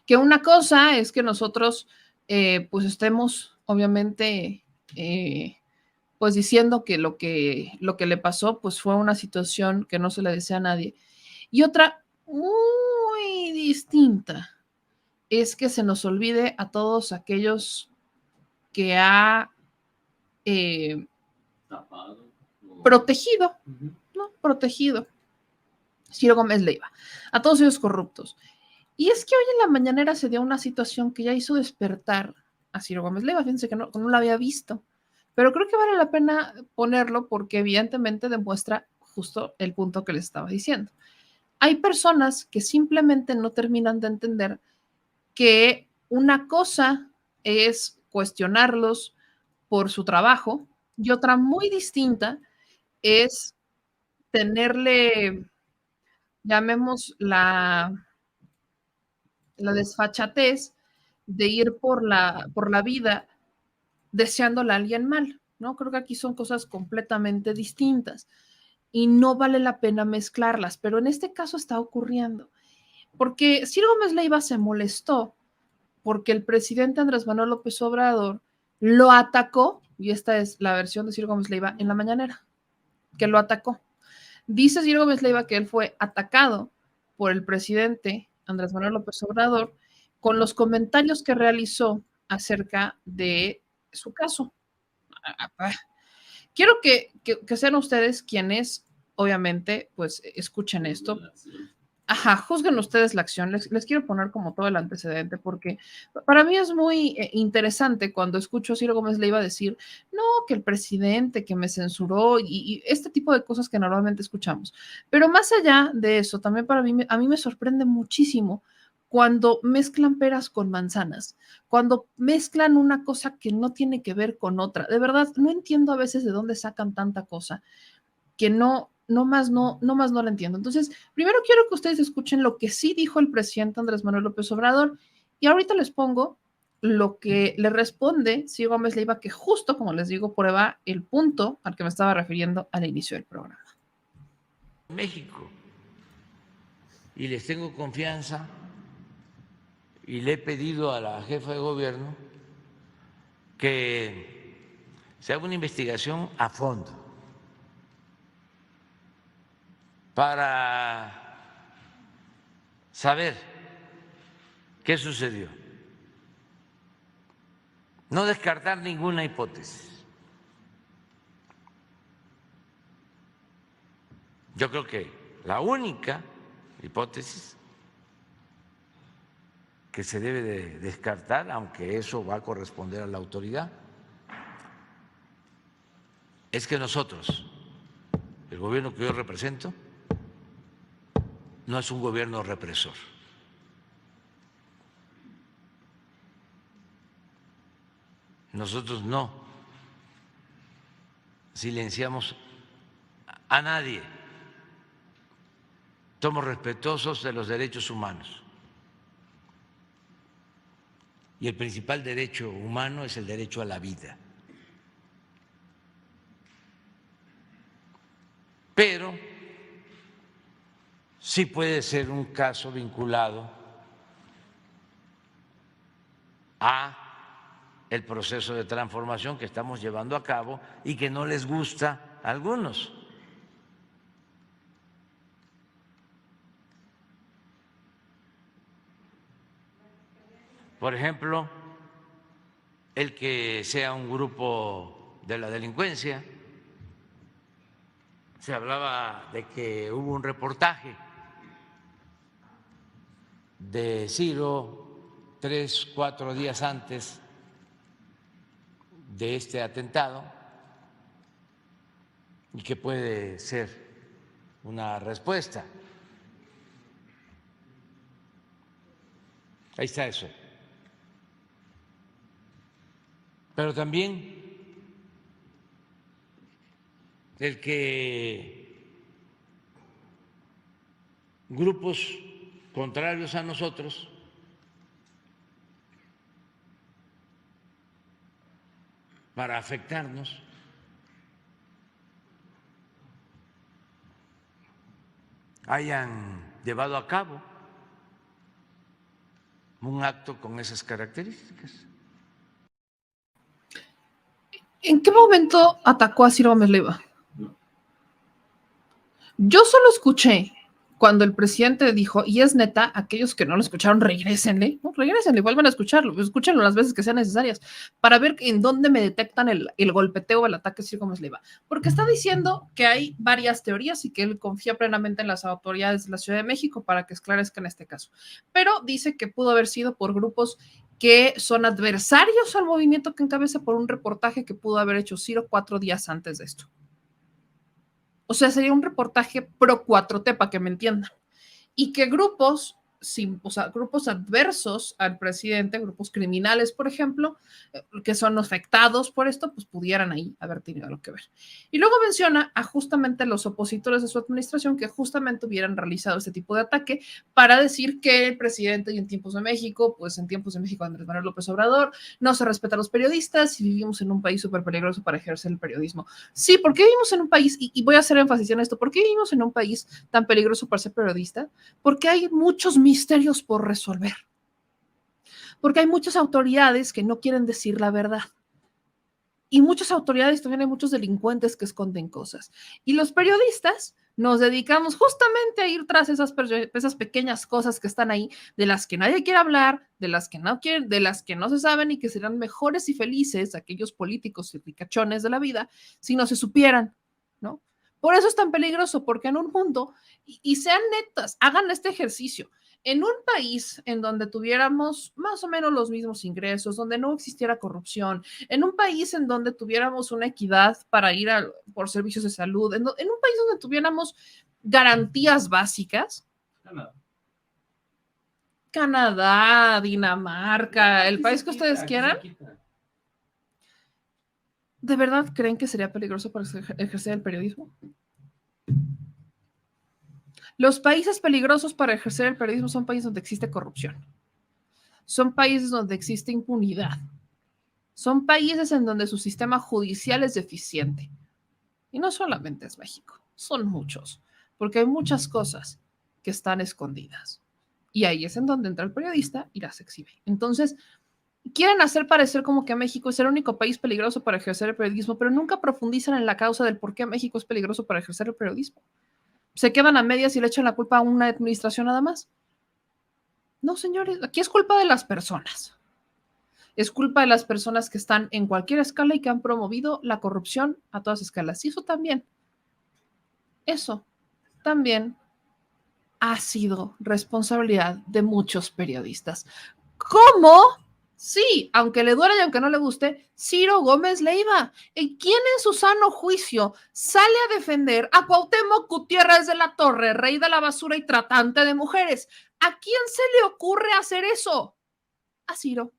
Que una cosa es que nosotros pues estemos obviamente pues diciendo que lo que le pasó pues fue una situación que no se le desea a nadie. Y otra muy distinta es que se nos olvide a todos aquellos que ha protegido, ¿no? Protegido Ciro Gómez Leiva, a todos ellos corruptos. Y es que hoy en la mañanera se dio una situación que ya hizo despertar a Ciro Gómez Leiva. Fíjense que no la había visto, pero creo que vale la pena ponerlo porque evidentemente demuestra justo el punto que les estaba diciendo. Hay personas que simplemente no terminan de entender que una cosa es cuestionarlos por su trabajo y otra muy distinta es tenerle, llamemos la desfachatez de ir por la vida deseándole a alguien mal, ¿no? Creo que aquí son cosas completamente distintas y no vale la pena mezclarlas, pero en este caso está ocurriendo, porque Ciro Gómez Leiva se molestó porque el presidente Andrés Manuel López Obrador lo atacó, y esta es la versión de Ciro Gómez Leiva en la mañanera, que lo atacó. Dice Ciro Gómez Leiva que él fue atacado por el presidente Andrés Manuel López Obrador con los comentarios que realizó acerca de su caso. Quiero que sean ustedes quienes, obviamente, pues escuchen esto. Ajá, juzguen ustedes la acción. Les quiero poner como todo el antecedente porque para mí es muy interesante cuando escucho a Ciro Gómez Leiva decir, no, que el presidente que me censuró y este tipo de cosas que normalmente escuchamos. Pero más allá de eso, también para mí, a mí me sorprende muchísimo cuando mezclan peras con manzanas, cuando mezclan una cosa que no tiene que ver con otra. De verdad, no entiendo a veces de dónde sacan tanta cosa que no más no la entiendo. Entonces, primero quiero que ustedes escuchen lo que sí dijo el presidente Andrés Manuel López Obrador y ahorita les pongo lo que le responde Ciro Gómez Leiva, que justo como les digo, prueba el punto al que me estaba refiriendo al inicio del programa. México. Y les tengo confianza y le he pedido a la jefa de gobierno que se haga una investigación a fondo para saber qué sucedió. No descartar ninguna hipótesis. Yo creo que la única hipótesis que se debe de descartar, aunque eso va a corresponder a la autoridad, es que nosotros, el gobierno que yo represento, no es un gobierno represor. Nosotros no silenciamos a nadie. Somos respetuosos de los derechos humanos. Y el principal derecho humano es el derecho a la vida. Pero sí puede ser un caso vinculado a el proceso de transformación que estamos llevando a cabo y que no les gusta a algunos. Por ejemplo, el que sea un grupo de la delincuencia. Se hablaba de que hubo un reportaje de Ciro 3, 4 días antes de este atentado y que puede ser una respuesta. Ahí está eso. Pero también el que grupos contrarios a nosotros para afectarnos hayan llevado a cabo un acto con esas características. ¿En qué momento atacó a Ciro Gómez Leiva? Yo solo escuché cuando el presidente dijo, y es neta, aquellos que no lo escucharon, regrésenle, ¿no? Regrésenle, vuelvan a escucharlo, escúchenlo las veces que sean necesarias, para ver en dónde me detectan el golpeteo o el ataque a Ciro Gómez Leiva. Porque está diciendo que hay varias teorías y que él confía plenamente en las autoridades de la Ciudad de México para que esclarezcan este caso. Pero dice que pudo haber sido por grupos que son adversarios al movimiento que encabeza por un reportaje que pudo haber hecho Ciro 4 días antes de esto. O sea, sería un reportaje pro 4T, para que me entiendan. Y que grupos, o sea, grupos adversos al presidente, grupos criminales, por ejemplo, que son afectados por esto, pues pudieran ahí haber tenido algo que ver. Y luego menciona a justamente los opositores de su administración que justamente hubieran realizado este tipo de ataque para decir que el presidente y en tiempos de México, pues en tiempos de México Andrés Manuel López Obrador, no se respeta a los periodistas y vivimos en un país súper peligroso para ejercer el periodismo. Sí, ¿por qué vivimos en un país, y voy a hacer énfasis en esto, ¿por qué vivimos en un país tan peligroso para ser periodista? Porque hay muchos misterios por resolver, porque hay muchas autoridades que no quieren decir la verdad. Y muchas autoridades, también hay muchos delincuentes que esconden cosas. Y los periodistas nos dedicamos justamente a ir tras esas pequeñas cosas que están ahí, de las que nadie quiere hablar, de las que no quieren, de las que no se saben y que serán mejores y felices aquellos políticos y ricachones de la vida si no se supieran, ¿no? Por eso es tan peligroso, porque en un mundo, y sean netas, hagan este ejercicio, en un país en donde tuviéramos más o menos los mismos ingresos, donde no existiera corrupción, en un país en donde tuviéramos una equidad para ir por servicios de salud, en un país donde tuviéramos garantías básicas, Canadá, Dinamarca, el país que ustedes quieran, ¿de verdad creen que sería peligroso para ejercer el periodismo? Los países peligrosos para ejercer el periodismo son países donde existe corrupción, son países donde existe impunidad, son países en donde su sistema judicial es deficiente. Y no solamente es México, son muchos, porque hay muchas cosas que están escondidas. Y ahí es en donde entra el periodista y las exhibe. Entonces, quieren hacer parecer como que México es el único país peligroso para ejercer el periodismo, pero nunca profundizan en la causa del por qué México es peligroso para ejercer el periodismo. Se quedan a medias y le echan la culpa a una administración nada más. No, señores, aquí es culpa de las personas. Es culpa de las personas que están en cualquier escala y que han promovido la corrupción a todas escalas. Y eso también ha sido responsabilidad de muchos periodistas. ¿Cómo? Sí, aunque le duela y aunque no le guste, Ciro Gómez Leiva. ¿Y quién en su sano juicio sale a defender a Cuauhtémoc Gutiérrez de la Torre, rey de la basura y tratante de mujeres? ¿A quién se le ocurre hacer eso? A Ciro.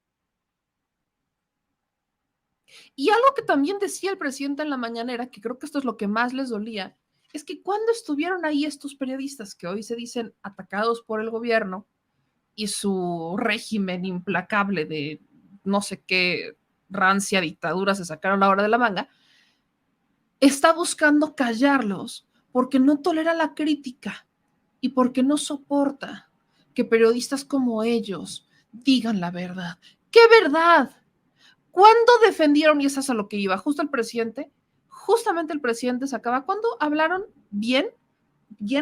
Y algo que también decía el presidente en la mañanera, que creo que esto es lo que más les dolía, es que cuando estuvieron ahí estos periodistas que hoy se dicen atacados por el gobierno y su régimen implacable de no sé qué rancia dictadura se sacaron la hora de la manga, está buscando callarlos porque no tolera la crítica y porque no soporta que periodistas como ellos digan la verdad. ¿Qué verdad? ¿Cuándo defendieron, y eso es a lo que iba, justamente el presidente sacaba, cuando hablaron bien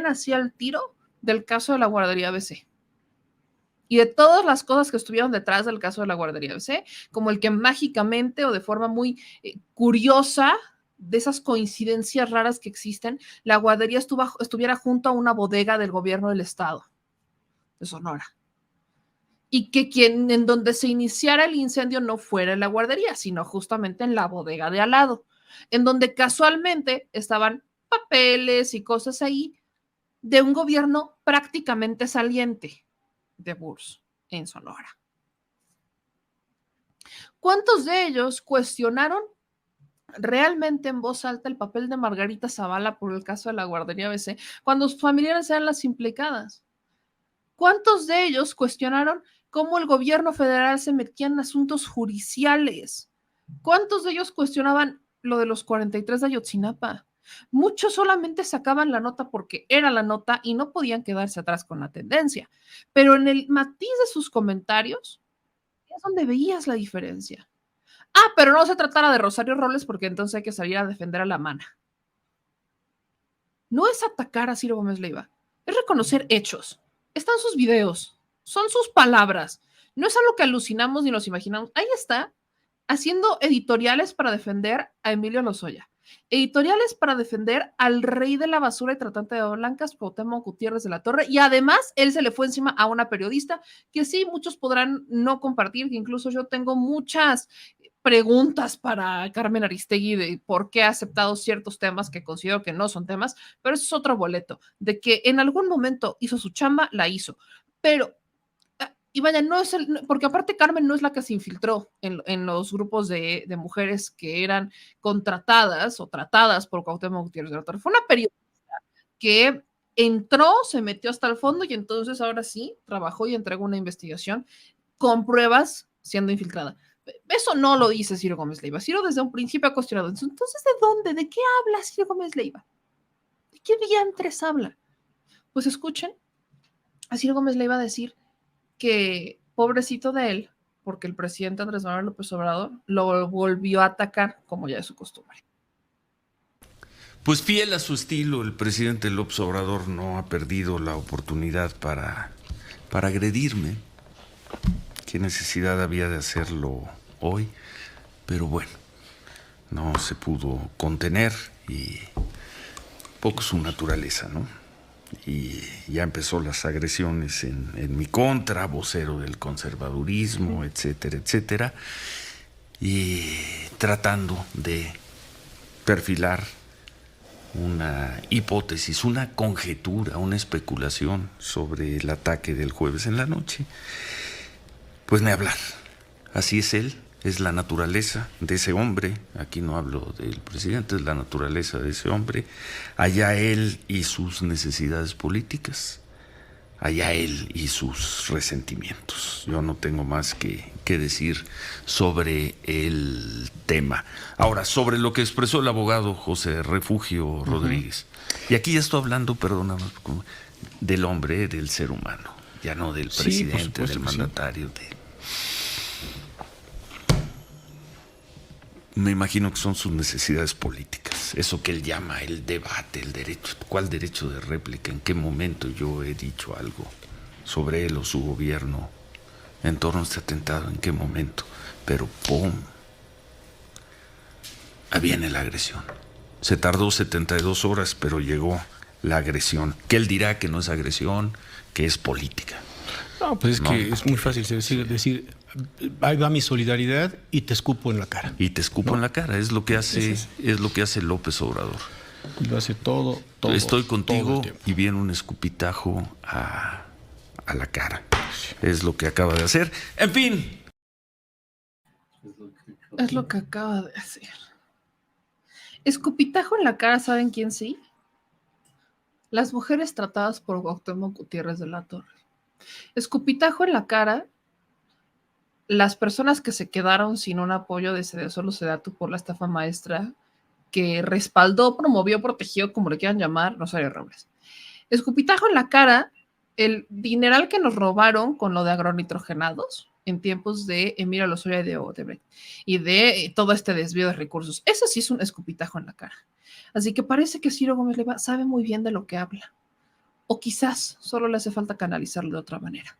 hacia el tiro del caso de la guardería ABC? Y de todas las cosas que estuvieron detrás del caso de la guardería ABC, como el que mágicamente o de forma muy curiosa, de esas coincidencias raras que existen, la guardería estuviera junto a una bodega del gobierno del estado de Sonora. Y que en donde se iniciara el incendio no fuera en la guardería, sino justamente en la bodega de al lado, en donde casualmente estaban papeles y cosas ahí de un gobierno prácticamente saliente de Burs en Sonora. ¿Cuántos de ellos cuestionaron realmente en voz alta el papel de Margarita Zavala por el caso de la guardería ABC cuando sus familiares eran las implicadas? ¿Cuántos de ellos cuestionaron cómo el gobierno federal se metía en asuntos judiciales? ¿Cuántos de ellos cuestionaban lo de los 43 de Ayotzinapa? Muchos solamente sacaban la nota porque era la nota y no podían quedarse atrás con la tendencia. Pero en el matiz de sus comentarios es donde veías la diferencia. Ah, pero no se tratara de Rosario Robles porque entonces hay que salir a defender a la mana. No es atacar a Ciro Gómez Leiva, es reconocer hechos. Están sus videos, son sus palabras. No es algo que alucinamos ni nos imaginamos. Ahí está, haciendo editoriales para defender a Emilio Lozoya. Editoriales para defender al rey de la basura y tratante de blancas, Cuauhtémoc Gutiérrez de la Torre, y además él se le fue encima a una periodista que sí, muchos podrán no compartir, que incluso yo tengo muchas preguntas para Carmen Aristegui de por qué ha aceptado ciertos temas que considero que no son temas, pero eso es otro boleto, de que en algún momento hizo su chamba, la hizo, pero y vaya, no es porque aparte Carmen no es la que se infiltró en los grupos de mujeres que eran contratadas o tratadas por Cuauhtémoc Gutiérrez de la Torre. Fue una periodista que entró, se metió hasta el fondo y entonces ahora sí trabajó y entregó una investigación con pruebas siendo infiltrada. Eso no lo dice Ciro Gómez Leiva. Ciro desde un principio ha cuestionado. Entonces, ¿de dónde? ¿De qué habla Ciro Gómez Leiva? ¿De qué diantres habla? Pues escuchen a Ciro Gómez Leiva decir que pobrecito de él, porque el presidente Andrés Manuel López Obrador lo volvió a atacar como ya es su costumbre. Pues fiel a su estilo, el presidente López Obrador no ha perdido la oportunidad para agredirme. ¿Qué necesidad había de hacerlo hoy? Pero bueno, no se pudo contener y poco su naturaleza, ¿no? Y ya empezó las agresiones en mi contra, vocero del conservadurismo, etcétera, etcétera, y tratando de perfilar una hipótesis, una conjetura, una especulación sobre el ataque del jueves en la noche, pues ni hablar. Así es él, es la naturaleza de ese hombre. Aquí no hablo del presidente, es la naturaleza de ese hombre. Allá él y sus necesidades políticas, allá él y sus resentimientos. Yo no tengo más que decir sobre el tema. Ahora, sobre lo que expresó el abogado José Refugio Rodríguez. Y aquí ya estoy hablando, perdóname, del hombre, del ser humano, ya no del presidente, del mandatario. Me imagino que son sus necesidades políticas, eso que él llama el debate, el derecho. ¿Cuál derecho de réplica? ¿En qué momento yo he dicho algo sobre él o su gobierno en torno a este atentado? ¿En qué momento? Pero ¡pum! Ahí viene la agresión. Se tardó 72 horas, pero llegó la agresión. Que él dirá que no es agresión, que es política. No, pues es que es muy fácil decir, ahí va mi solidaridad y te escupo en la cara. Y te escupo en la cara, es lo que hace, es lo que hace López Obrador. Y lo hace todo. Estoy contigo todo y viene un escupitajo a la cara. Es lo que acaba de hacer. En fin. Es lo que acaba de hacer. Escupitajo en la cara, ¿saben quién sí? Las mujeres tratadas por Cuauhtémoc Gutiérrez de la Torre. Escupitajo en la cara, las personas que se quedaron sin un apoyo de Solo Sedatu por la estafa maestra que respaldó, promovió, protegió, como le quieran llamar, Rosario Robles. Escupitajo en la cara, el dineral que nos robaron con lo de agronitrogenados en tiempos de Emilio Lozoya y de Odebrecht y de todo este desvío de recursos. Eso sí es un escupitajo en la cara. Así que parece que Ciro Gómez Leiva sabe muy bien de lo que habla. O quizás solo le hace falta canalizarlo de otra manera.